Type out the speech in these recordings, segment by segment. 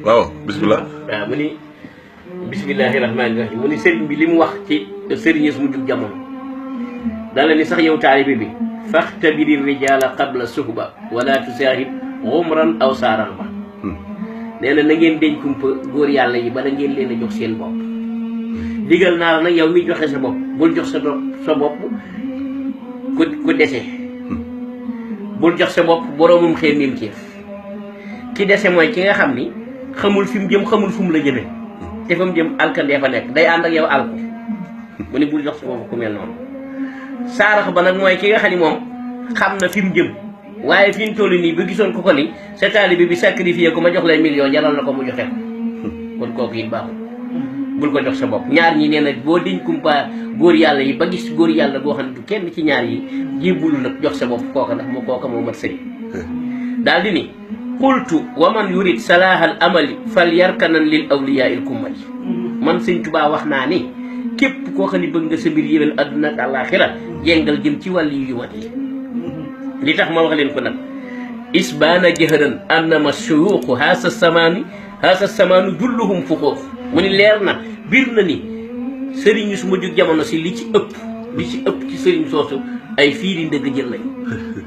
waaw bismillah. waaw mu ni bismillahi rahmaani rahim mu ni sëriñ bi li mu wax ci sëriñ su mu jug jamono dala ni sax yow taalibe bi faxtabiri rijaala qabla suhba wala tusaahib xumran aw saaran ba nee na ngeen deñ kumpa góor yàlla yi bala ngeen leen a jox seen bopp digal naa la nag yow mi joxe sa bopp bul jox sa bopp ku dese bul jox sa bopp boroomum xëy mim ceef ki dese mooy ki nga xam ni xamul fi mu jëm xamul fu mu la jëme te fa mu jëm alkandee fa nekk day ànd ak yow alko mu ne bul jox sa bopp ku mel noonu saarax ba nag mooy ki nga xam ni moom xam na fi mu jëm waaye fi mu toll nii ba gisoon ko ni sa taalibe bi sacrifié ko ma jox lay million jaral na ko mu joxe ko kon kooku it baaxul bul ko jox sa bopp ñaar ñi nee na boo diñ kumpa góor yàlla yi ba gis góor yàlla boo xam ne du kenn ci ñaar yi jébbalu nag jox sa bopp kooka ndax moo kooka moo mat sëriñ daal di ni qultu wa man yurid salahal amali fal yarkanan lil awliya il kummali man sëñ Tuubaa wax naa ni képp koo xam ne bëgg nga sa mbir yéwén adduna ak àllaaxira jengal jëm ci wàll yu wat yi li tax ma wax leen ko nag isbaana jëhëran annama suyuuqu haasa samaanu julluhum fuxuuf mu ni leer na biir na ni sëriñ su ma jóg jamono si li ci ëpp ci sëriñ soosu ay fii di ndëgg jël lañ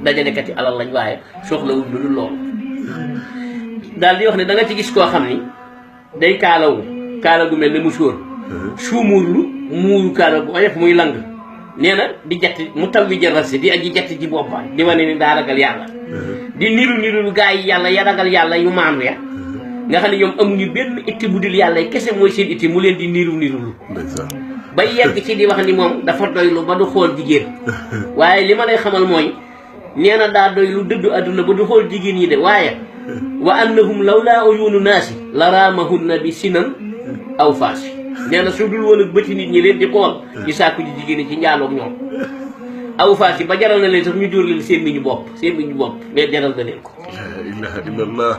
dajalekati alal lañ waaye soxlawul lu dul loolu daal di wax ne da nga ci gis koo xam ni day kaala gu mel ne mu sóor suumuurlu muuru kaala gu oyof muy lang nee na di jatti mu taw wi jaral si di aji jatti ci boppam di wane ni daa ragal yàlla di niru gaa yi yàlla ya ragal yàlla yu maandu ya nga xam ne ñoom amuñu benn itti bu dul yàlla kese mooy seen itti mu leen di nirulu ba yegg ci di wax ni moom dafa doylu ba du xool jigéen waaye li ma lay xamal mooy nee na daa doylu dëddu adduna ba du xool jigéen yi de waaye wa annahum lawlaa uyuunu naasi la raamahunna bi sinan aw faasi nee na su dul woon ak bëti nit ñi leen di xool di sàkku ji jigéen ñi ci njaaloog ñoom aw faasi ba jaral na leen sax ñu dóor leen seen miñu bopp mais jaral na leen ko la ilaha illallah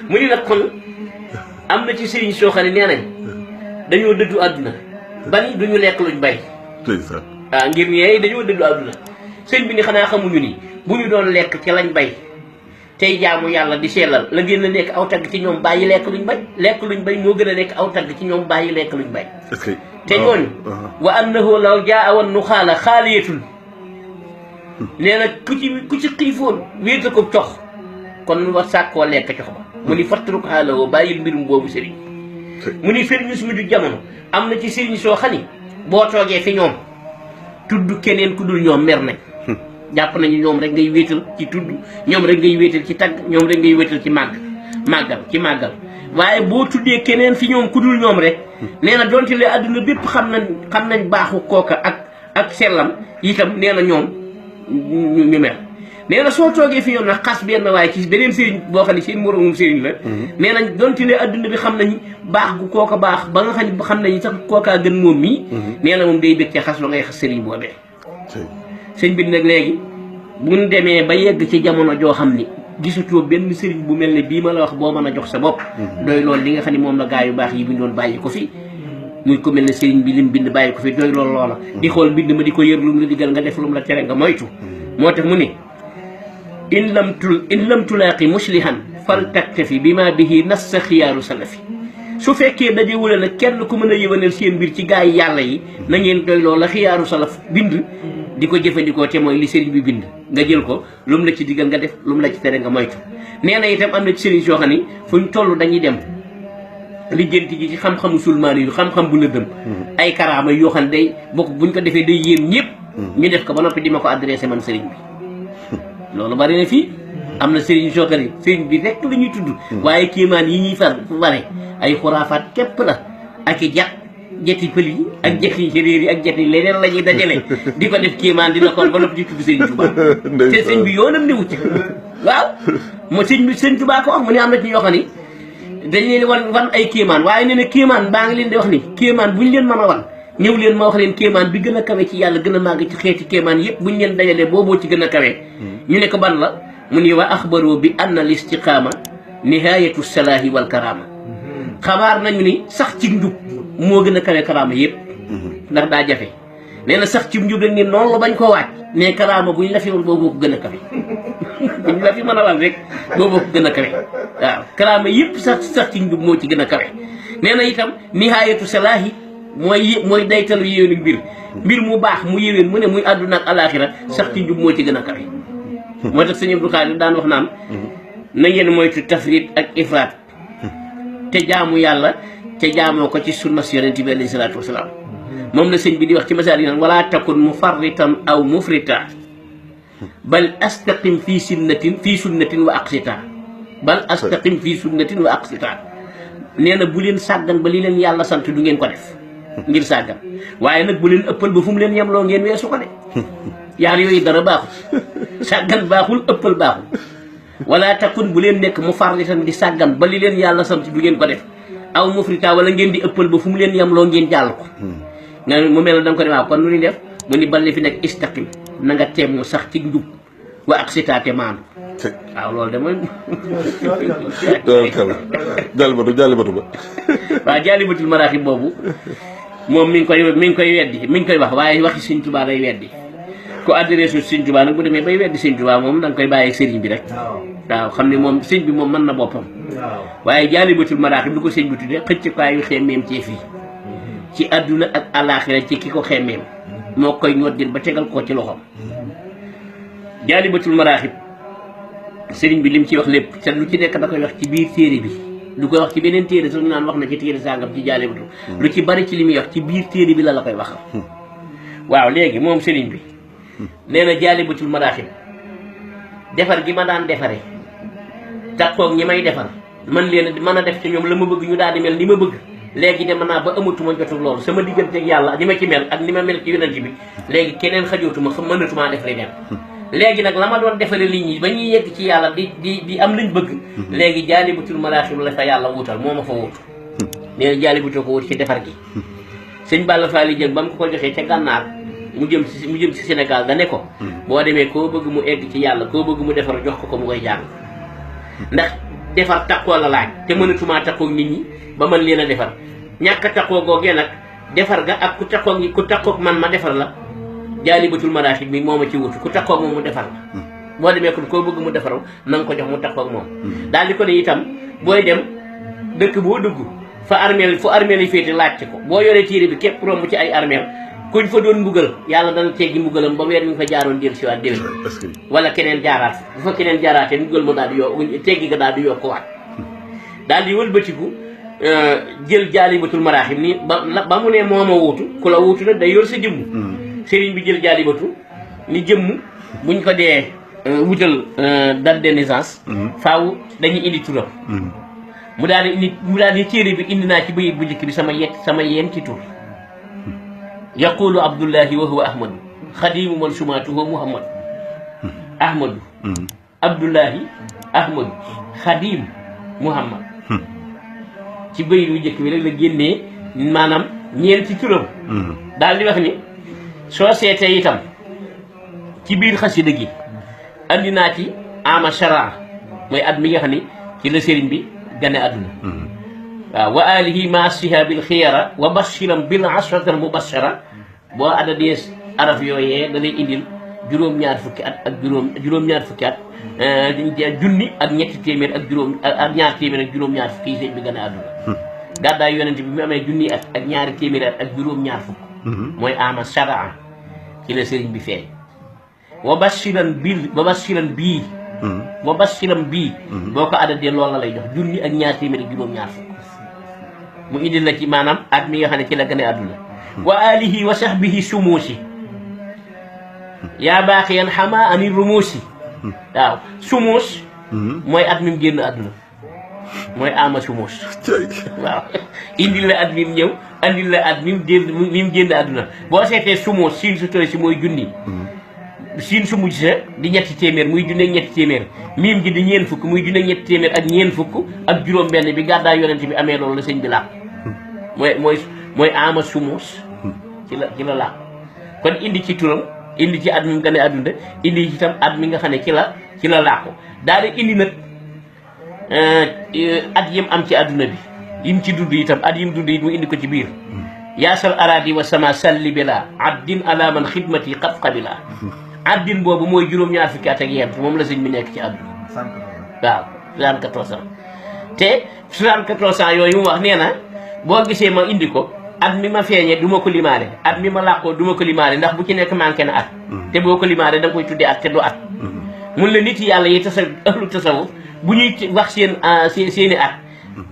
mu ni nag kon am na ci sëriñ soo xam ne nee nañ dañoo dëddu àdduna bani duñu lekk luñ bay waaw ngir ñeey dañoo dëddu àdduna sëñ bi ni xanaa xamuñu ni bu ñu doon lekk ci lañ bay tey jaamu yàlla di sellal la gën a nekk aw tagg ci ñoom bàyyi lekk luñ bay moo gën a nekk aw tagg ci ñoom bàyyi lekk luñ bay te ñooñu wa annahu law jaa wan nu xaala xaaliyatun nee na ku ci xiifoon wéeta ko cox kon war sàkkoo lekk cox ba mu ni fattaruk xaalawoo bàyyil mbirum boobu sëriñ mu ni sëriñ su mu ju jamono am na ci sëriñ soo xam ni boo toogee fi ñoom tudd keneen ku dul ñoom mer nañ jàpp nañu ñoom rek ngay wéetal ci tudd ñoom rek ngay wéetal ci tagg ñoom rek ngay wéetal ci màggal waaye boo tuddee keneen fi ñoom ku dul ñoom rek nee na donte le àdduna bépp xam nañ baaxu kooka ak sellam itam nee na ñoom ñu mel nee na soo toogee fi ñoom nag xas benn waaye ci beneen sëriñ boo xam ne seen moroomum sëriñ la nee nañ donte le àdduna bi xam nañ baax gu kooka baax ba nga xam nañ sax kookaa gën moom mii nee na moom day bëgg ci xas lu ngay xas sëriñ boobee sëñ bi nag léegi buñ demee ba yegg ci jamono joo xam ni gisutoo benn sëriñ bu mel ne bii ma la wax boo mën a jox sa bopp doy loolu li nga xam ne moom la gaa yu baax yi bindoon bàyyi ko fi muy ko mel ne sëriñ bi lim bind bàyyi ko fi doy loolu loola di xool bind ma di ko yër lu mu la digal nga def lu mu la tere nga moytu moo tax mu ne in lam tulaaqi muslihan fal taktafi bi ma bihi nas sa xiyaaru salafi su fekkee dajewule nag kenn ku mën a yëwanal seen mbir ci gaa yi yàlla yi na ngeen doy loola xiyaaru salaf bind di ko jëfandikoo te mooy li sëriñ bi bind nga jël ko lu mu la ci digal nga def lu mu la ci tere nga moytu nee na itam am na ci sëriñ soo xam ni fuñ toll dañuy dem lijjanti ji ci xam-xamu sulmaani yu xam-xam bu lëndëm ay karaama yoo xam ne day bokk buñ ko defee day yéem ñëpp ñu def ko ba noppi di ma ko adressé man sëriñ bi loolu bari na fii am na sëriñ soo xam ne sëriñ bi rek la ñuy tudd waaye kéemaan yi ñuy bare ay xuraafaat képp la ak i jeti pël yi ak jeti séréer yi ak jeti leneen la ñuy dajale di ko def kéemaan dina kon ba noppi di tudd sëriñ Tuubaa te sëñ bi yoonam ne wucc waaw mo sëñ Tuubaa ko wax mu ne am na ci ñoo xam ni dañ leen wan ay kéemaan waaye nee na kéemaan baa ngi leen di wax ni kéemaan buñ leen mën a wan ñëw leen ma wax leen kéemaan bi gën a kawe ci yàlla gën a màgg ci xeeti kéemaan yëpp buñ leen dajalee booboo ci gën a kawe ñu ne ko ban la mu ni wa axbaro bi anna al istiqaama nihayatu salaahi wal karaama xabaar nañu ni sax ci njub moo gën a kawe karaama yëpp ndax daa jafe nee na sax ci njub rek ni noonu la bañ koo waaj mais karaama buñ la fi woon booboo ko gën a kawe buñ la fi mën a wan rek booboo ko gën a kawe waaw karaama yëpp sax ci njub moo ci gën a kawe nee na itam nihaayatu salaahi mooy daytalu yéwénu mbir mu baax mu yéwén mu ne muy àdduna ak alaaxira sax ci njub moo ci gën a kawe moo tax sëñ Abdou Khadre daan wax naan na ngeen moytu tafrit ak ifraat te jaamu yàlla te jaamoo ko ci sunna yonent bi alayhi salaatu wasalaam moom la sëñ bi di wax ci masaal yi naan wala takun mufarritan aw mufrita bal astaqim fii sunnatin wa aqsita bal astaqim fii sunnatin wa aqsita nee na bu leen sàggan ba li leen yàlla sant du ngeen ko def ngir sàggan waaye nag bu leen ëppal ba fu mu leen yemloo ngeen weesu ko de yaar yooyu dara baaxul sàggan baaxul ëppal baaxul wala takun bu leen nekk mufarritan di sàggan ba li leen yàlla sant du ngeen ko def aw mufrita wala ngeen di ëppal ba fu mu leen yemloo ngeen jàll ko nga mu mel ne da nga ko ne waaw kon nu ñuy def mu ni bal li fi nekk istaqim na nga teem mu sax ci njub wa ak sitaate maanu waaw loolu de mooy jaalibatu ba waaw jaalibatul maraaxib boobu moom mi ngi koy weddi mi ngi koy wax waaye waxi Sëñ Tuubaa lay weddi ku adresse Sëñ Tuubaa nag bu demee bay weddi Sëñ Tuubaa moom da nga koy bàyyi sëriñ bi rek waaw xam ne moom sëñ bi moom mën na boppam waaye jaalibatul maraaxib lu ko sëñ bi tuddee xëccukaayu xemmeem ci fii ci àdduna ak alaaxira ci ki ko xemmeem moo koy ñoddil ba tegal koo ci loxoom jaalibatul maraaxib sëriñ bi lim ci wax lépp te lu ci nekk da koy wax ci biir téere bi du koy wax ci beneen téere sax ñu naan wax na ci téere sàngam ci jaalibatu lu ci bari ci li muy wax ci biir téere bi la koy waxal waaw léegi moom sëriñ bi nee na jaalibatul maraaxib defar gi ma daan defare takkoog ñi may defar man leen mën a def ci ñoom la ma bëgg ñu daal di mel ni ma bëgg léegi dem naa ba amatuma jotu loolu sama digganteeg yàlla ni ma ci mel ak ni ma mel ci yonent bi léegi keneen xajootuma mënatumaa def leneen léegi nag la ma doon defare nit ñi ba ñuy yegg ci yàlla di am liñ bëgg léegi jaalibatul maraaxib la fa yàlla wutal moo ma fa wutu nee na jaalibatul ko wut ci defar gi sëñ Balla Faali Jëng ba mu ko joxee ca gànnaar mu jëm ci Sénégal da ne ko boo demee koo bëgg mu egg ci yàlla koo bëgg mu defar jox ko mu koy jàng ndax defar takkoo la laaj te mënatumaa takkoog nit ñi ba mën leen a defar ñàkk a takkoo googee nag defar ga ak ku takkoog man ma defar la jaalibatul maraaxib bi moo ma ci wutu ku takkoog moom mu defar la boo demee kon koo bëgg mu defaru na nga ko jox mu takkoog moom daal di ko ne itam booy dem dëkk boo dugg fu armeel yi féete laajte ko boo yoree téere bi képp romb ci ay armeel kuñ fa doon mbugal yàlla dana teggi mbugalam ba weer mi fa jaaroon del si waat déwén wala keneen jaaraat bu fa keneen jaaraatee mbugal ma daal di yokk teggi ga daal di yokk waat daal di wëlbatiku jël jaalibatul maraaxib ni ba mu ne moo ma wuutu ku la wuutu nag day yor sa jëmm sëriñ bi jël jaalibatu ni jëmm buñ ko dee wutal date de naissance faaw dañuy indi turam mu daal di téere bi indi naa ci bayit bu njëkk bi sama yenti tur yaqulu abdullahi wa huwa ahmadu xadimu man sumaatuhu muhammad ahmadu abdullahi ahmadu xadim muhammad ci bayit bu njëkk bi rek la génnee maanaam ñeenti turam daal di wax ni soo seetee itam ci biir xasida gi andi naa ci ama shara mooy at mi nga xam ni ci la sëriñ bi gane àdduna waaw wa alihi ma sihabil xiyara wa bashiram bil asratal mubashara boo adadee araf yooyee da lay indil juróom-ñaar fukki at ak juróom-ñaar fukki at junni ak ñetti téeméer ak ñaar téeméer ak juróom-ñaar fukki yi sëñ bi gane àdduna gàddaay yonent bi mu amee junni at ak ñaari téeméer at ak juróom-ñaar fukk mooy ama sharaa ci la sëriñ bi feeñ wa bashiran bii boo ko adadee loolu la lay jox junni ak ñaar téeméer ak juróom-ñaar fukk mu indil la ci maanaam at mi nga xam ne ci la gane àdduna wa alihi wa sahbihi sumuusi yaa baaxiyan xamaa ani rumuusi waaw sumuus mooy at mi mu génn àdduna mooy ama sumuus waaw indil la at mi mu ñëw andil la at mi mu génn àdduna boo seetee sumuus siin su tooy si mooy junni siin su mujj sa di ñetti téeméer muy junne ak ñetti téeméer miim gi di ñeen fukk muy junne ak ñetti téeméer ak ñeen fukk ak juróom benn bi gàddaay yonent bi amee loolu la sëñ bi làq mooy ama sumuus ci la làq kon indi ci turam indi ci at mi mu gane àdduna indi ci itam at mi nga xam ne ci la làqu daal di indi nag at yim am ci àdduna bi yim ci dund itam at yim dund it mu indi ko ci biir yaasal aradi wa sama salli bila addin ala man xidmati qad qabila addin boobu mooy juróom-ñaar fukki at ak yent moom la sëñ bi nekk ci àdduna waaw 74 ans te 74 ans yooyu mu wax nee na boo gisee ma indi ko at mi ma feeñee du ma ko limaale at mi ma làqoo du ma ko limaale ndax bu ci nekk manqué na at te boo ko limaale da nga koy tuddee at te du at mun la nit yàlla yi ahlu tasawuf bu ñuy wax seeni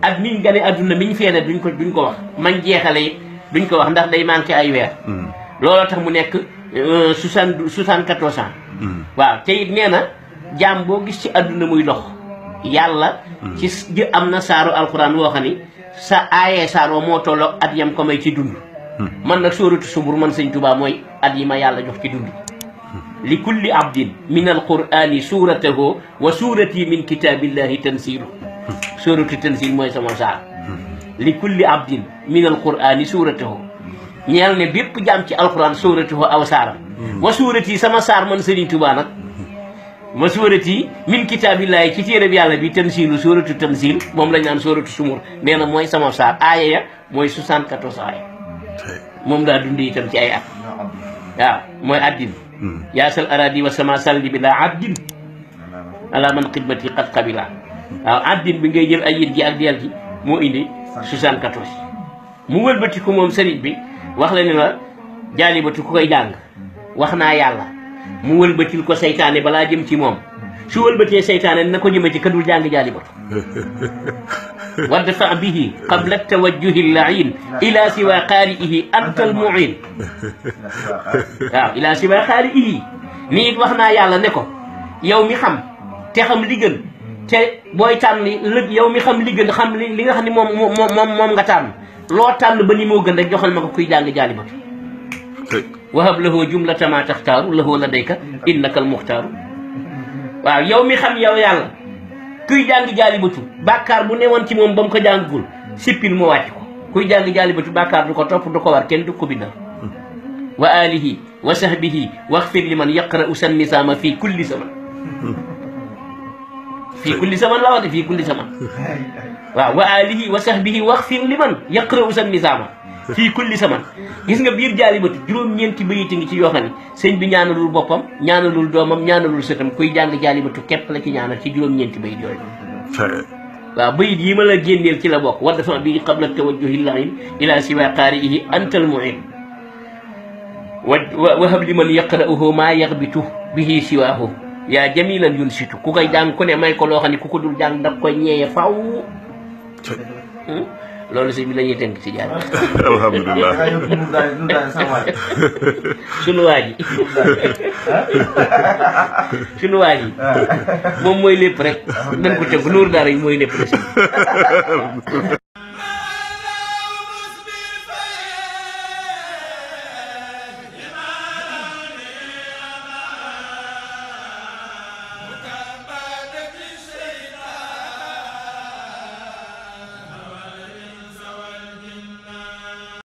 at miñ gane adduna miñ feene duñ ko wax man jeexale it duñ ko wax ndax day manqué ay weer looloo tax mu nekk 74 ans waaw te it nee na jaam boo gis ci adduna muy dox yàlla ci am na saaru alquran woo xam ni sa aayee saaroo moo tolloo at yam ko may ci dund man nag sóoratu Sumbur man sëñ Tuubaa mooy at yi ma yàlla jox ci dund li kulli abdin min alqurani suratahu wa surati min kitabillahi tansilu sóoratu tansil mooy sama saar li kulli abdin min alqurani suratahu ñeel ne bépp jaam ci alquran suratahu aw saaram wa surati sama saar man sëriñ Tuubaa nag ma suurati min kitaabillahi ci téereb yàlla bi tansilu suuratu tansil moom lañ naan suuratu Sumur nee na mooy sama saar aaya ya mooy 74 aaya moom daa dund itam ci ay at waaw mooy addin yaasal aradi wa sama salli bi laa addin ala man xidmati qad qabila waaw addin bi ngay jël ay yit gi ak deel gi moo indi 74 mu wëlbati ko moom sëriñ bi wax la ne la jaalibatu ku koy jàng wax naa yàlla mu wëlbatil ko seytaane balaa jëm ci moom su wëlbatee seytaane na ko jëme ci kadul jàng jaalibatu wadfa bihi qabla tawajjuhi llain ila siwa qaari'ihi antal muin waaw ila siwa qaari'ihi ni it wax naa yàlla ne ko yow mi xam te xam li gën te booy tànn yow mi xam li gën xam li nga xam ne moom nga tànn loo tànn ba ni moo gën rek joxal ma ko kuy jàng jaalibatu wahab lahu jumlata ma taxtaaru lahu ladayka innaka al muxtaaru waaw yow mi xam yow yàlla kuy jàng jaalibatu bàkkaar bu newoon ci moom ba mu ko jàngul sippil mu wàcc ko kuy jàng jaalibatu bàkkaar du ko topp du ko war kenn du ko bindal wa alihi wa sahbihi waxfir liman yaqra'u san nisaama fii kulli zaman fii kulli zaman la wax de fii kulli zaman waaw wa alihi wa sahbihi waxfir liman yaqra'u san nisaama fii kulli zaman gis nga biir jaalibatu juróom-ñeenti bayit ngi ci yoo xam ne sëñ bi ñaanalul boppam ñaanalul doomam ñaanalul sëtam kuy jàng jaalibatu képp la ci ñaanal ci juróom-ñeenti bayit yooyu waaw bayit yi ma la génneel ci la bokk war dafa bi qabla tawajjuhi llain ila siwa qaari'ihi antal muin wahab liman yaqra'uhu maa yaxbitu bihi siwaahu yaa jamilan yunsitu ku koy jàng ku ne may ko loo xam ne ku ko dul jàng daf koy ñeeye faw loolu sëñ bi la ñuy tënk ci jaar alhamdulilah sunu waa ji sunu waa ji moom mooy lépp rek dañ ko tënk Nour Daara yi mooy lépp rek